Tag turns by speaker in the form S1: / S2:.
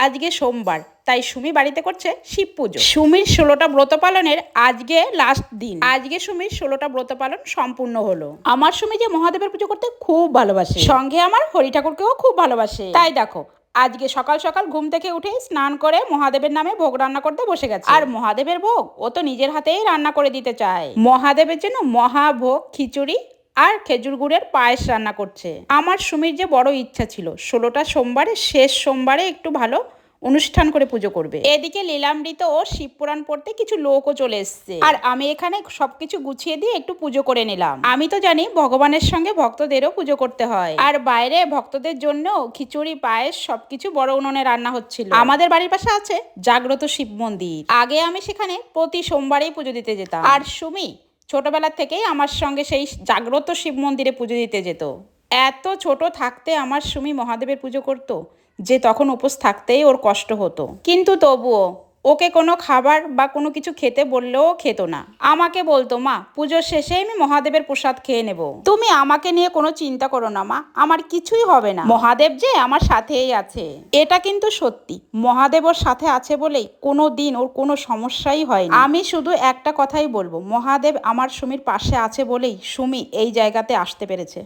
S1: আজকে সোমবার, তাই সুমি বাড়িতে করছে শিব পুজো। সুমির 16টা ব্রত পালনের আজকে লাস্ট দিন। আজকে সুমির 16টা ব্রত পালন সম্পূর্ণ হলো। আমার সুমি যে মহাদেবের পুজো করতে খুব ভালোবাসে, সঙ্গে আমার হরি ঠাকুরকেও খুব ভালোবাসে। তাই দেখো আজকে সকাল সকাল ঘুম থেকে উঠে স্নান করে মহাদেবের নামে ভোগ রান্না করতে বসে গেছে। আর মহাদেবের ভোগ ও তো নিজের হাতেই রান্না করে দিতে চায়। মহাদেবের জন্য মহাভোগ খিচুড়ি আর খেজুর গুড়ের পায়েস রান্না করছে। আমার সুমির যে বড় ইচ্ছা ছিল 16টা সোমবারে শেষ সোমবারে একটু ভালো অনুষ্ঠান করে পুজো করবে। এদিকে লীলামৃত ও শিবপুরাণ পড়তে কিছু লোকও চলে এসছে, আর আমি এখানে সবকিছু গুছিয়ে দিয়ে একটু পুজো করে নিলাম। আমি তো জানি ভগবানের সঙ্গে ভক্তদেরও পুজো করতে হয়, আর বাইরে ভক্তদের জন্য খিচুড়ি পায়েস সবকিছু বড় উনুনে রান্না হচ্ছিল। আমাদের বাড়ির পাশে আছে জাগ্রত শিব মন্দির। আগে আমি সেখানে প্রতি সোমবারেই পুজো দিতে যেতাম, আর সুমি ছোটবেলা থেকেই আমার সঙ্গে সেই জাগ্রত শিব মন্দিরে পুজো দিতে যেত। এত ছোট থাকতে আমার সুমি মহাদেবের পুজো করতো যে তখন উপোস থাকতেই ওর কষ্ট হতো, কিন্তু তবুও ওকে কোনো খাবার বা কোনো কিছু খেতে বললেও খেত না। আমাকে বলতো, মা পুজোর শেষে আমি মহাদেবের প্রসাদ খেয়ে নেব, তুমি আমাকে নিয়ে কোনো চিন্তা করো না মা, আমার কিছুই হবে না, মহাদেব যে আমার সাথেই আছে। এটা কিন্তু সত্যি, মহাদেব ওর সাথে আছে বলেই কোনো দিন ওর কোনো সমস্যাই হয়নি। আমি শুধু একটা কথাই বলবো, মহাদেব আমার সুমির পাশে আছে বলেই সুমি এই জায়গাতে আসতে পেরেছে।